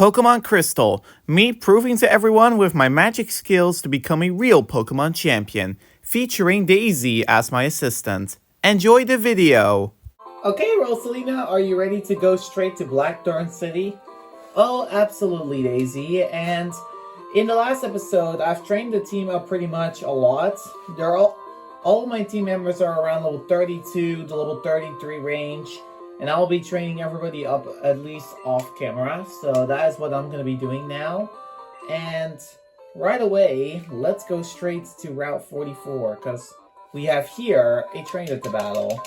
Pokemon Crystal, me proving to everyone with my magic skills to become a real Pokemon champion, featuring Daisy as my assistant. Enjoy the video! Okay, Rosalina, are you ready to go straight to Blackthorn City? Oh, absolutely, Daisy, and in the last episode, I've trained the team up pretty much a lot. They're all of my team members are around level 32 to level 33 range. And I'll be training everybody up at least off camera. So that is what I'm going to be doing now. And right away, let's go straight to Route 44. Because we have here a trainer to battle.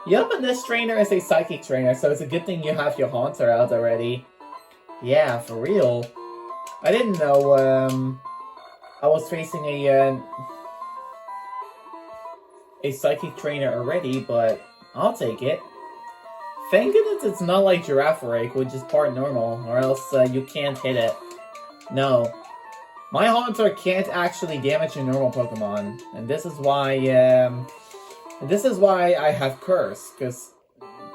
Yup, and this trainer is a psychic trainer. So it's a good thing you have your Haunter out already. Yeah, for real. I didn't know I was facing a psychic trainer already, but I'll take it. Thank goodness it's not like Girafarig, which is part normal, or else you can't hit it. No. My Haunter can't actually damage a normal Pokemon, and this is why I have Curse, because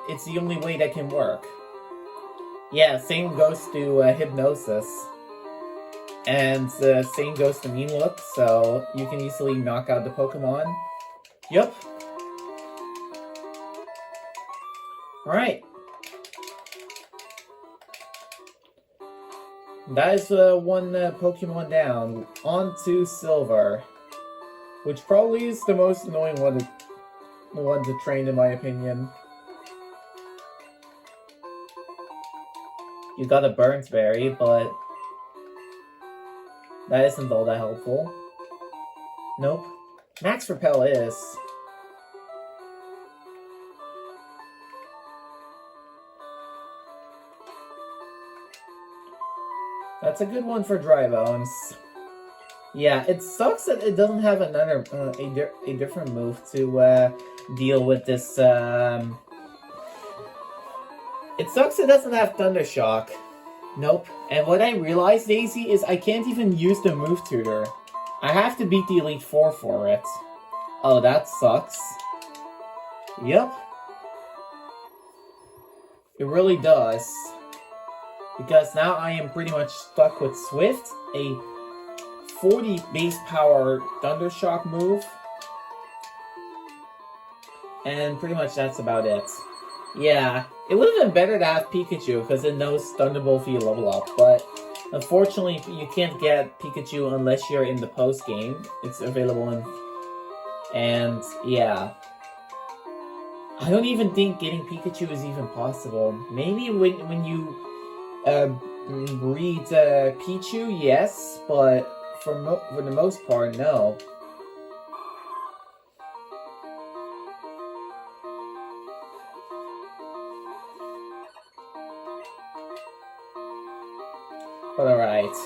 it's the only way that can work. Yeah, same goes to Hypnosis. And same goes to Mean Look, so you can easily knock out the Pokemon. Yup. Alright. That is one Pokemon down. On to Silver. Which probably is the most annoying one to train, in my opinion. You got a Burnt Berry, but that isn't all that helpful. Nope. Max Repel is. That's a good one for Dry Bones. Yeah, it sucks that it doesn't have another a different move to deal with this. It sucks it doesn't have Thunder Shock. Nope. And what I realized, Daisy, is I can't even use the move tutor. I have to beat the Elite Four for it. Oh, that sucks. Yep. It really does. Because now I am pretty much stuck with Swift, a 40 base power Thunder Shock move. And pretty much that's about it. Yeah, it would have been better to have Pikachu because it knows Thunderbolt for you level up, but unfortunately you can't get Pikachu unless you're in the post game. It's available in... And yeah. I don't even think getting Pikachu is even possible. Maybe when you breed Pichu, yes, but for the most part, no. But alright.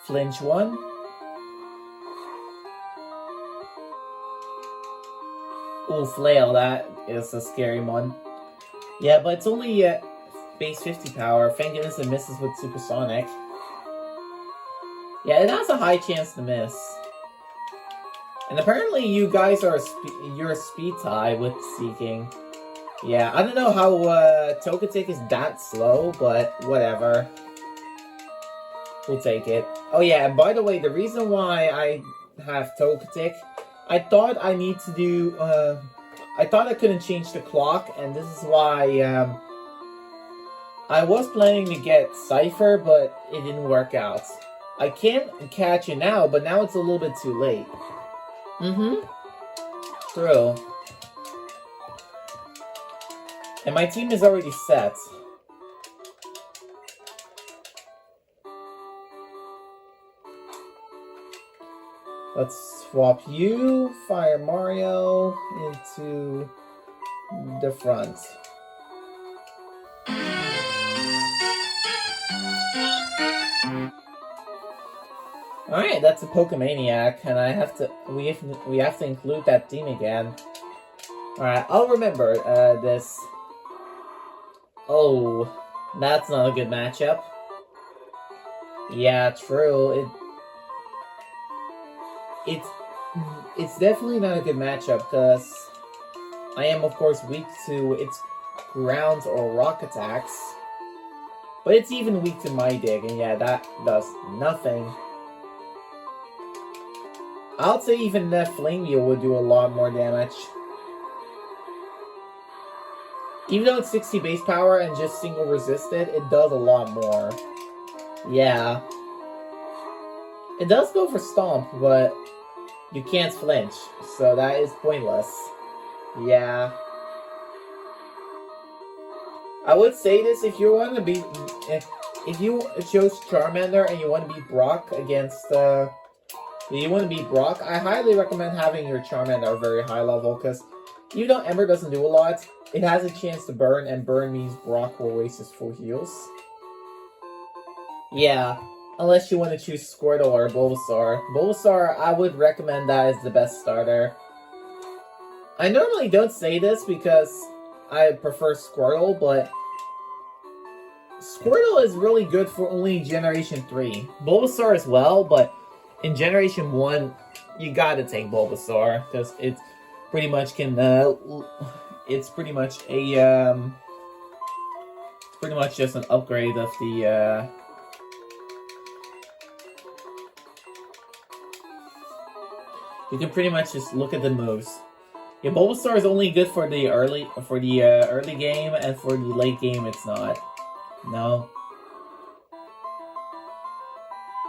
Flinch 1. Ooh, Flail, that is a scary one. Yeah, but it's only base 50 power. Thank goodness it misses with Supersonic. Yeah, it has a high chance to miss. And apparently you guys are you're a speed tie with Seeking. Yeah, I don't know how Togetic is that slow, but whatever. We'll take it. Oh yeah, and by the way, the reason why I have Togetic, I thought I need to do, I thought I couldn't change the clock, and this is why, I was planning to get Cypher, but it didn't work out. I can't catch it now, but now it's a little bit too late. True. And my team is already set. Let's swap you, Fire Mario, into the front. Alright, that's a Pokemaniac, and we have to include that team again. Alright, I'll remember this. Oh, that's not a good matchup. Yeah, true. It's definitely not a good matchup because I am, of course, weak to its ground or rock attacks. But it's even weak to my dig, and yeah, that does nothing. I'll say even that Flame Wheel would do a lot more damage. Even though it's 60 base power and just single resisted, it does a lot more. Yeah. It does go for Stomp, but you can't flinch, so that is pointless. Yeah. I would say this, if you want to be... If you chose Charmander and you want to beat Brock against... you want to beat Brock, I highly recommend having your Charmander very high level, because even though Ember doesn't do a lot, it has a chance to burn, and burn means Brock will waste his full heals. Yeah, unless you want to choose Squirtle or Bulbasaur. Bulbasaur, I would recommend that as the best starter. I normally don't say this because I prefer Squirtle, but Squirtle is really good for only Generation 3. Bulbasaur as well, but in Generation 1, you gotta take Bulbasaur, because it's pretty much can, it's pretty much a, pretty much just an upgrade of the, you can pretty much just look at the moves. Yeah, Bulbasaur is only good for the early game, and for the late game, it's not. No.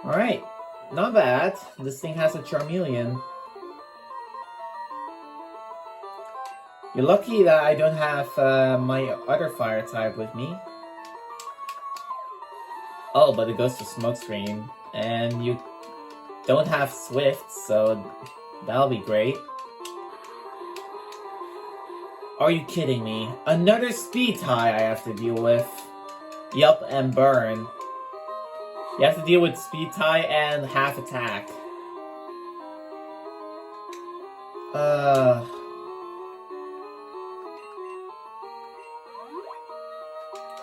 Alright. Not bad. This thing has a Charmeleon. You're lucky that I don't have my other fire type with me. Oh, but it goes to Smokescreen. And you don't have Swift, so that'll be great. Are you kidding me? Another speed tie I have to deal with. Yup, and burn. You have to deal with speed tie and half attack.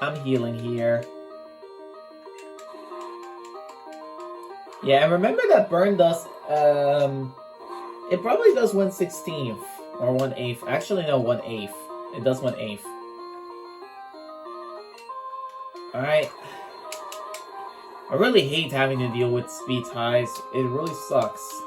I'm healing here. Yeah, and remember that burn does, it probably does 1/16th or 1/8. Actually, no, 1/8. It does 1/8. Alright. I really hate having to deal with speed ties. It really sucks.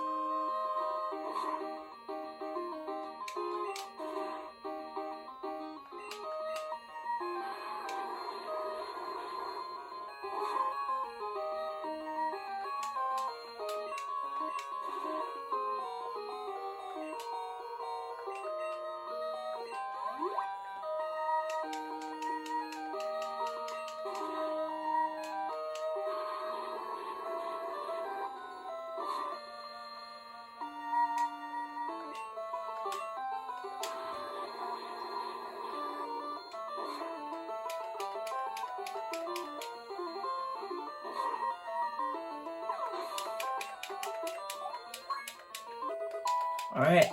Alright.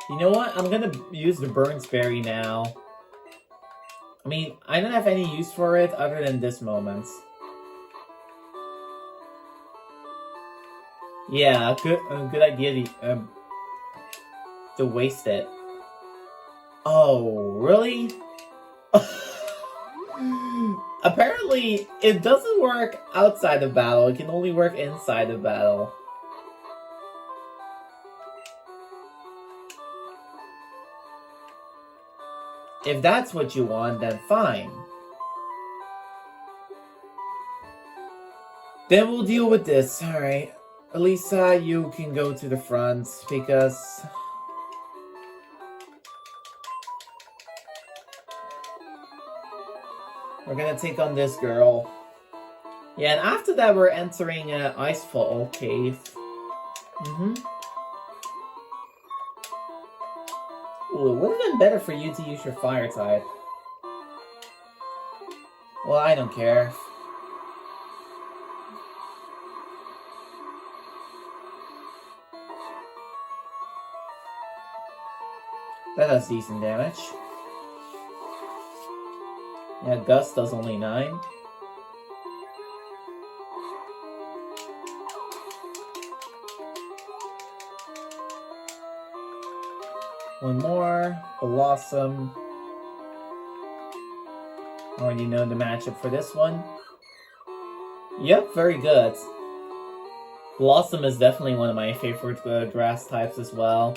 You know what? I'm gonna use the Burns Berry now. I mean, I don't have any use for it other than this moment. Yeah, good idea to waste it. Oh, really? Apparently, it doesn't work outside of battle. It can only work inside of battle. If that's what you want, then fine. Then we'll deal with this. Alright. Elisa, you can go to the front, because... we're gonna take on this girl. Yeah, and after that we're entering Icefall Cave. Ooh, it would have been better for you to use your fire type. Well, I don't care. That does decent damage. Yeah, Gust does only 9. One more. Blossom. Already know the matchup for this one. Yep, very good. Blossom is definitely one of my favorite grass types as well.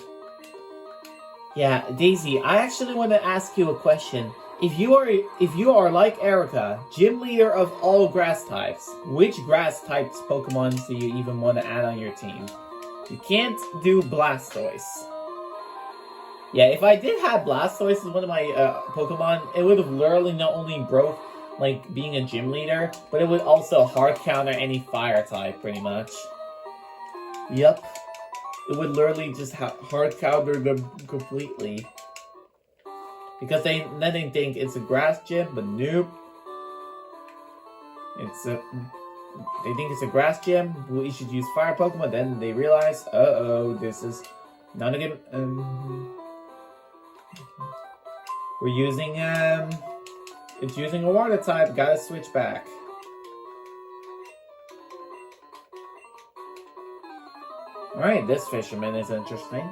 Yeah, Daisy, I actually want to ask you a question. If you are like Erica, gym leader of all grass types, which grass types Pokemon do you even want to add on your team? You can't do Blastoise. Yeah, if I did have Blastoise as one of my Pokemon, it would have literally not only broke like being a gym leader, but it would also hard counter any fire type pretty much. Yep. It would literally just hard counter them completely. Because they think it's a grass gym, but nope. They think it's a grass gym, we should use fire Pokemon, then they realize, uh-oh, this is not a good... we're using, it's using a water type, gotta switch back. Alright, this fisherman is interesting.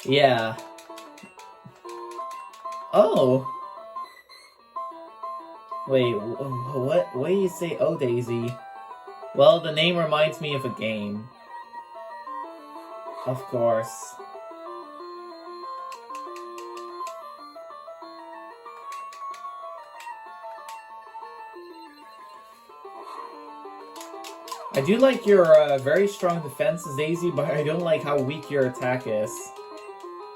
Yeah. Oh! Wait, what do you say, oh Daisy? Well, the name reminds me of a game. Of course. I do like your very strong defenses, Daisy, but I don't like how weak your attack is.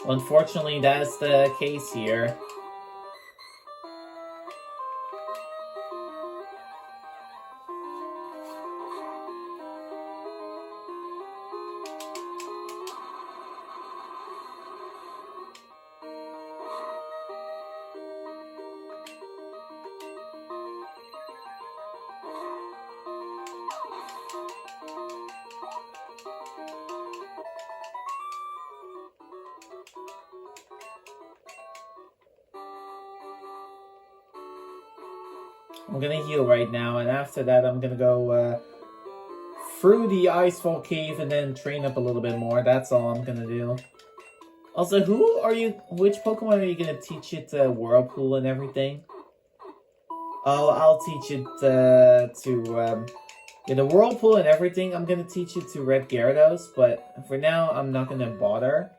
Well, unfortunately, that is the case here. I'm gonna heal right now, and after that I'm gonna go through the Icefall Cave and then train up a little bit more. That's all I'm gonna do. Also, which Pokemon are you gonna teach it Whirlpool and everything? Oh, I'll teach it yeah, the Whirlpool and everything, I'm gonna teach it to Red Gyarados, but for now, I'm not gonna bother.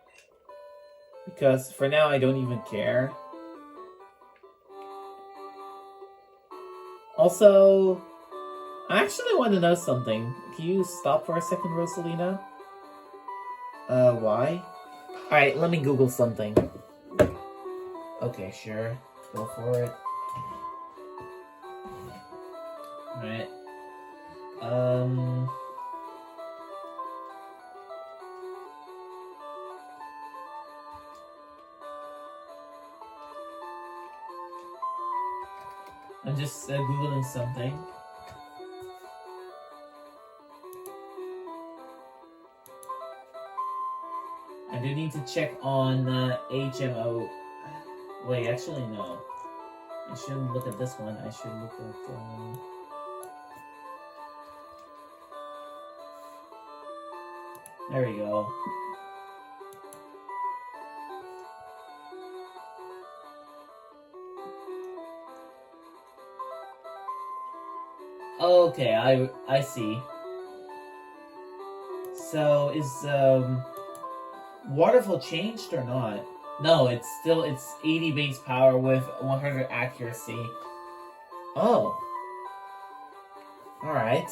Because for now, I don't even care. Also, I actually want to know something. Can you stop for a second, Rosalina? Why? Alright, let me Google something. Okay, sure. Go for it. Alright. I'm just Googling something. I do need to check on HMO. Wait, actually, no. I shouldn't look at this one. I should look at... There we go. Okay, I see. So is Waterfall changed or not? No, it's 80 base power with 100 accuracy. Oh. Alright.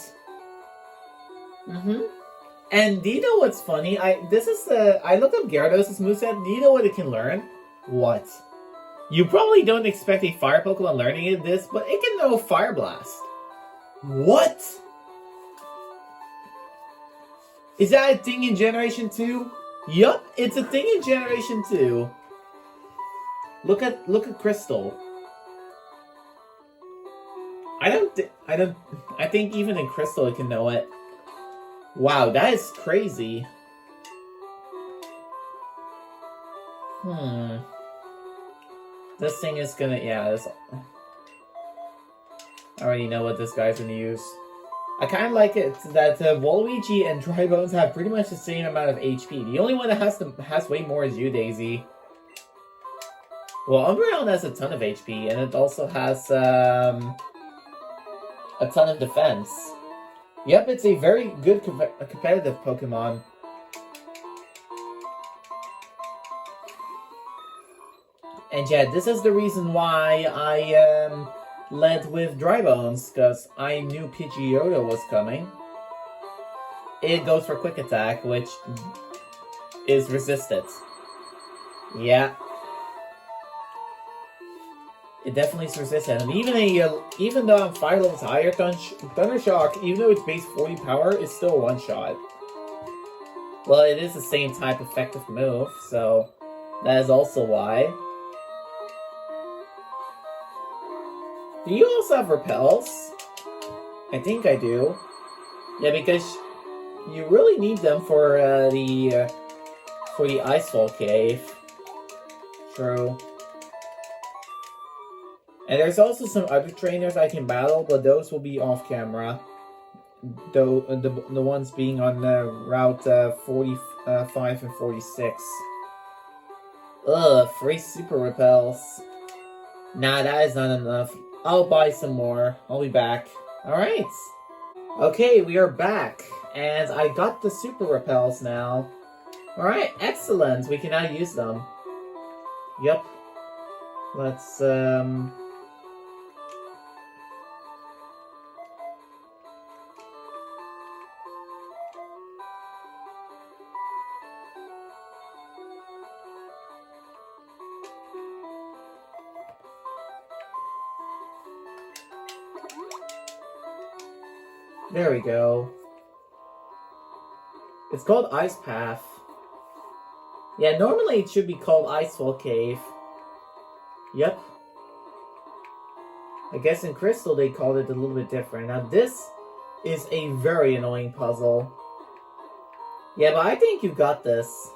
And do you know what's funny? I looked up Gyarados' moveset. Do you know what it can learn? What? You probably don't expect a fire Pokemon learning this, but it can know Fire Blast. What? Is that a thing in Generation 2? Yup, it's a thing in Generation 2. Look at Crystal. I think even in Crystal it can know it. Wow, that is crazy. This thing is gonna, I already know what this guy's gonna use. I kind of like it that Waluigi and Dry Bones have pretty much the same amount of HP. The only one that has way more is you, Daisy. Well, Umbreon has a ton of HP, and it also has a ton of defense. Yep, it's a very good competitive Pokemon. And yeah, this is the reason why I led with Dry Bones, because I knew Pidgeotto was coming. It goes for Quick Attack, which is resisted. Yeah. It definitely is resistant. And even though I'm 5 levels higher, Thunder Shock, even though it's base 40 power, is still a one-shot. Well, it is the same type effective move, so that is also why. Do you also have repels? I think I do. Yeah, because you really need them for the Icefall Cave. True. And there's also some other trainers I can battle, but those will be off camera. Though the ones being on Route 45 and 46. Ugh, free super repels. Nah, that is not enough. I'll buy some more. I'll be back. Alright. Okay, we are back. And I got the super repels now. Alright, excellent. We can now use them. Yep. Let's, there we go. It's called Ice Path. Yeah, normally it should be called Icefall Cave. Yep. I guess in Crystal they called it a little bit different. Now this is a very annoying puzzle. Yeah, but I think you got this.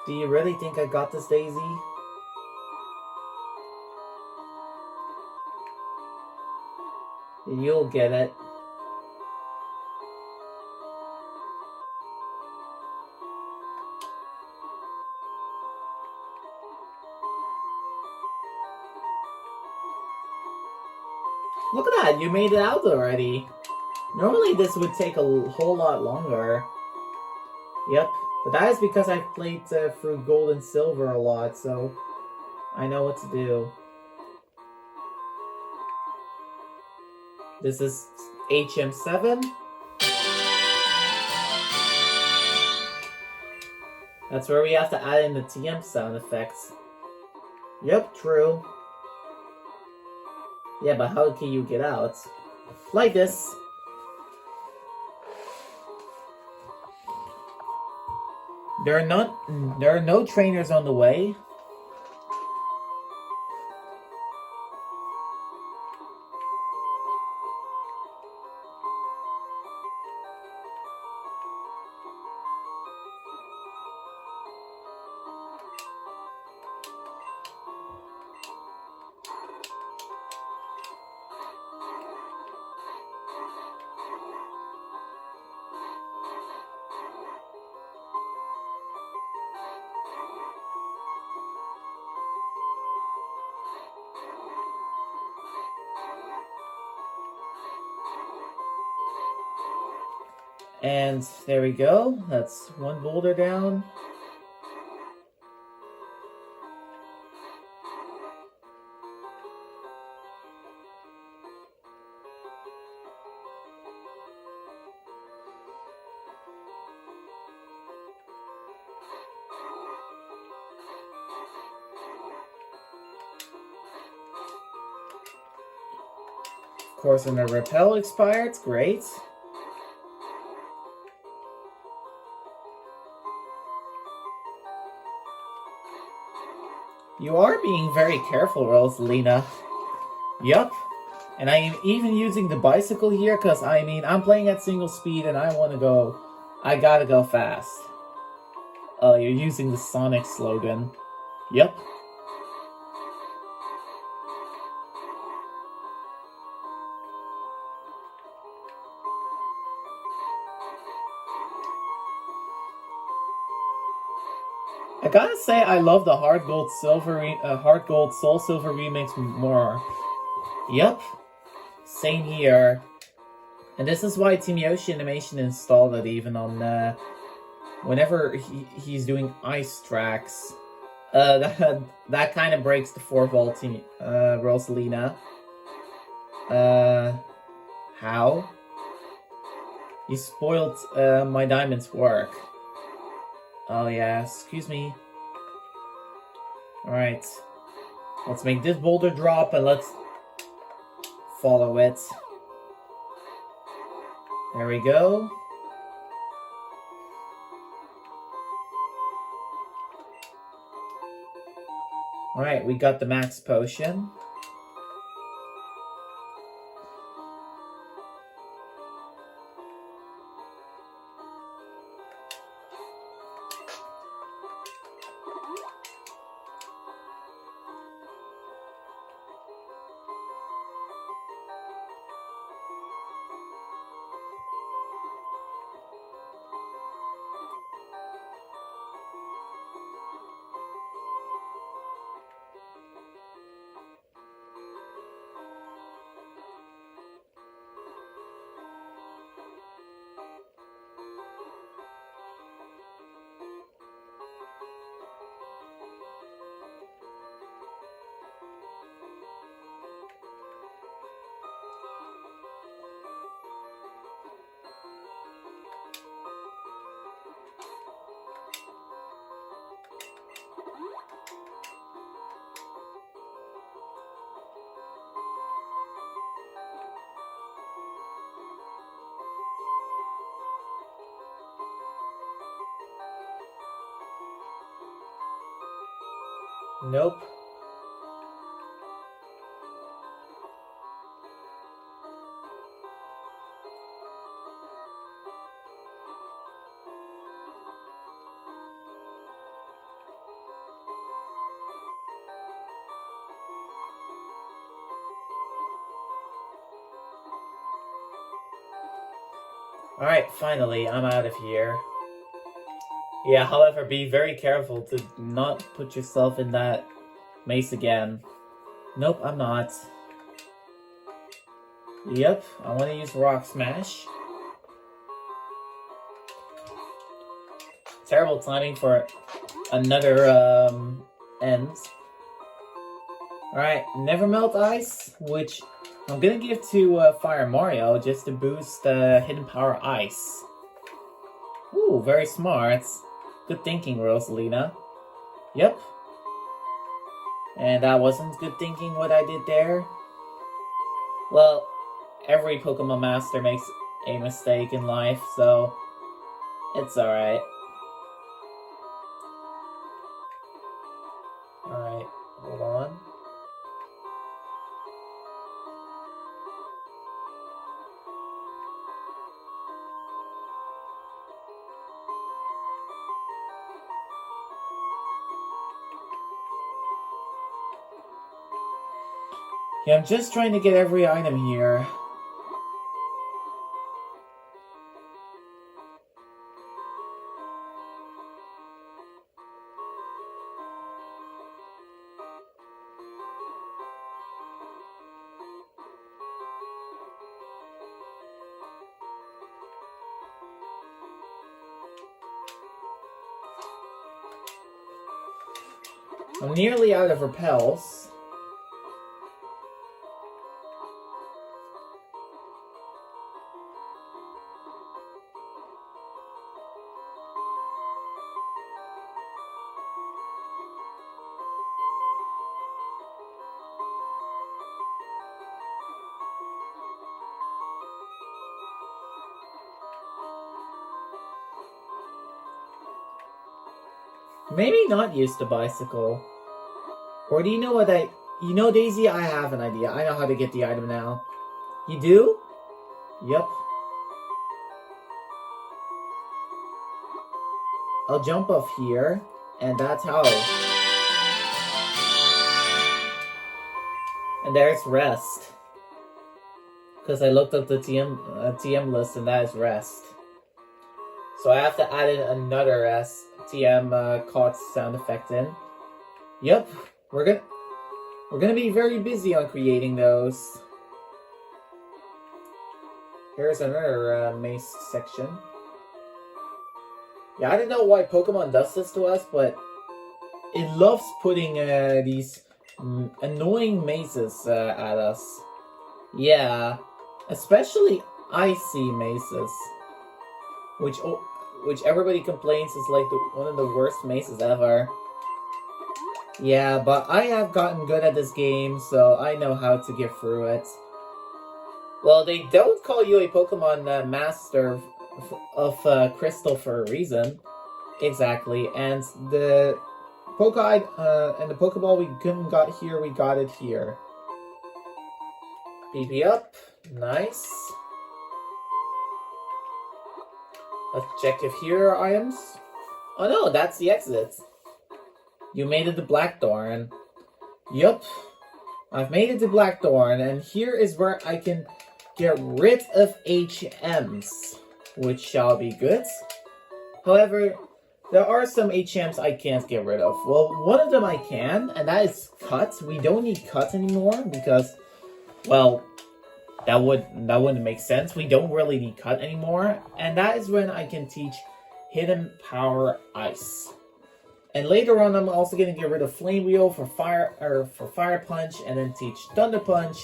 Do you really think I got this, Daisy? You'll get it. Look at that, you made it out already. Normally this would take a whole lot longer. Yep, but that is because I've played through Gold and Silver a lot, so I know what to do. This is HM7. That's where we have to add in the TM sound effects. Yep, true. Yeah, but how can you get out? Like this. There are no trainers on the way. And there we go. That's one boulder down. Of course, when the repel expires, great. You are being very careful, Rosalina. Yup. And I am even using the bicycle here because, I'm playing at single speed and I gotta go fast. Oh, you're using the Sonic slogan. Yep. I gotta say, I love the Hard Gold Soul Silver remix more. Yep. Same here. And this is why Team Yoshi Animation installed it even on whenever he's doing ice tracks. That kind of breaks the 4-volt team Rosalina. How? You spoiled my diamond's work. Oh yeah, excuse me. Alright. Let's make this boulder drop and let's follow it. There we go. Alright, we got the max potion. Nope. Alright, finally, I'm out of here. Yeah, however, be very careful to not put yourself in that maze again. Nope, I'm not. Yep, I want to use Rock Smash. Terrible timing for another end. Alright, Never Melt Ice, which I'm gonna give to Fire Mario just to boost Hidden Power Ice. Ooh, very smart. Good thinking, Rosalina. Yep. And that wasn't good thinking what I did there. Well, every Pokemon Master makes a mistake in life, so it's alright. Alright, hold on. Yeah, I'm just trying to get every item here. I'm nearly out of repels. Maybe not use the bicycle. Or do you know what You know, Daisy, I have an idea. I know how to get the item now. You do? Yep. I'll jump off here, and that's how. And there's rest. Because I looked up the TM list, and that is rest. So I have to add in another TM caught sound effect in. Yep, we're gonna be very busy on creating those. Here's another maze section. Yeah, I don't know why Pokemon does this to us, but it loves putting these annoying mazes at us. Yeah, especially icy mazes, which everybody complains is like one of the worst mazes ever. Yeah, but I have gotten good at this game, so I know how to get through it. Well, they don't call you a Pokemon master of Crystal for a reason. Exactly, and the and the Pokeball we couldn't got here, we got it here. BP up, nice. Let's check if here are items. Oh no, that's the exit. You made it to Blackthorn. Yup, I've made it to Blackthorn, and here is where I can get rid of HMs, which shall be good. However, there are some HMs I can't get rid of. Well, one of them I can, and that is Cut. We don't need Cut anymore because, well, that wouldn't make sense. We don't really need Cut anymore, and that is when I can teach Hidden Power Ice. And later on, I'm also going to get rid of Flame Wheel for Fire Punch, and then teach Thunder Punch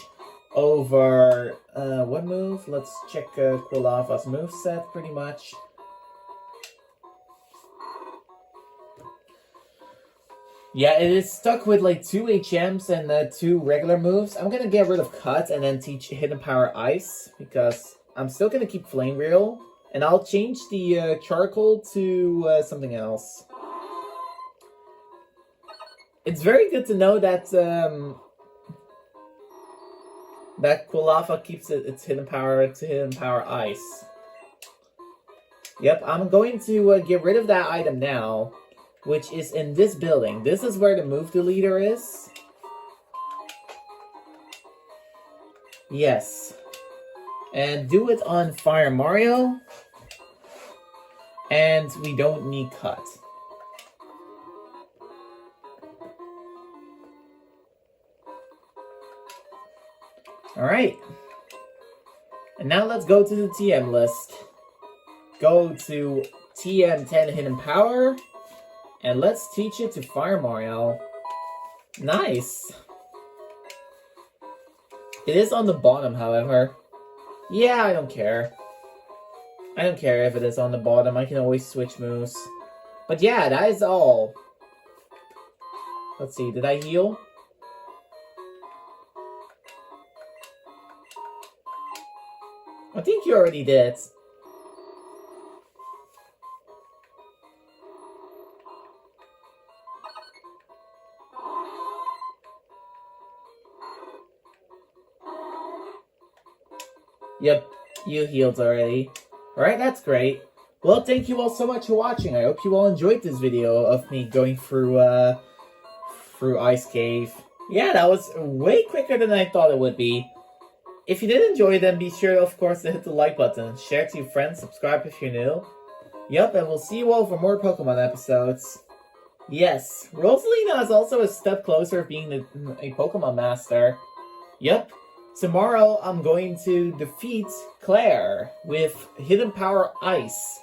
over what move? Let's check Quilava's moveset pretty much. Yeah, it is stuck with like 2 HMs and 2 regular moves. I'm gonna get rid of Cut and then teach Hidden Power Ice because I'm still gonna keep Flame Wheel, and I'll change the Charcoal to something else. It's very good to know that that Quilava keeps its Hidden Power to Hidden Power Ice. Yep, I'm going to get rid of that item now, which is in this building. This is where the move deleter is. Yes. And do it on Fire Mario. And we don't need Cut. Alright. And now let's go to the TM list. Go to TM10 Hidden Power. And let's teach it to Fire Mario. Nice. It is on the bottom, however. Yeah, I don't care. I don't care if it is on the bottom. I can always switch moves. But yeah, that is all. Let's see, did I heal? I think you already did. Yep, you healed already. Alright, that's great. Well, thank you all so much for watching. I hope you all enjoyed this video of me going through Ice Cave. Yeah, that was way quicker than I thought it would be. If you did enjoy, then be sure, of course, to hit the like button, share to your friends, subscribe if you're new. Yep, and we'll see you all for more Pokemon episodes. Yes, Rosalina is also a step closer to being a Pokemon Master. Yep. Tomorrow, I'm going to defeat Clair with Hidden Power Ice.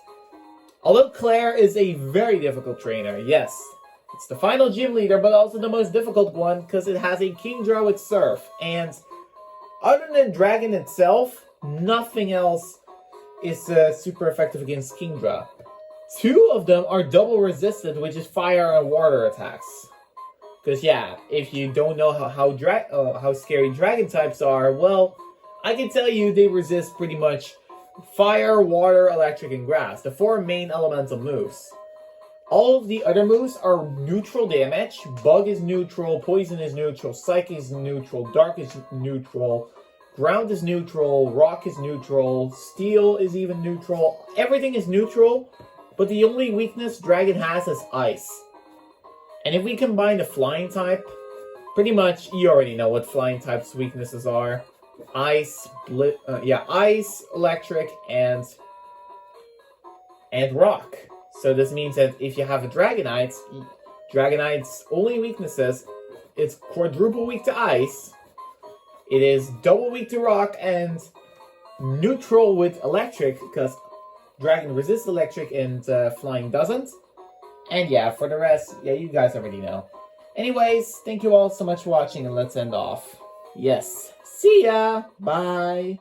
Although Clair is a very difficult trainer, yes. It's the final gym leader, but also the most difficult one, because it has a Kingdra with Surf. And other than Dragon itself, nothing else is super effective against Kingdra. 2 of them are double resistant, which is fire and water attacks. Because yeah, if you don't know how scary dragon types are, well, I can tell you they resist pretty much fire, water, electric, and grass, the 4 main elemental moves. All of the other moves are neutral damage. Bug is neutral, poison is neutral, psychic is neutral, dark is neutral, ground is neutral, rock is neutral, steel is even neutral. Everything is neutral but the only weakness Dragon has is Ice. And if we combine the Flying type, pretty much you already know what Flying type's weaknesses are. Ice, Ice, Electric, and Rock. So this means that if you have a Dragonite's only weaknesses, it's quadruple weak to Ice, it is double weak to Rock, and neutral with Electric, because Dragon resists Electric and Flying doesn't. And yeah, for the rest, yeah, you guys already know. Anyways, thank you all so much for watching, and let's end off. Yes, see ya! Bye!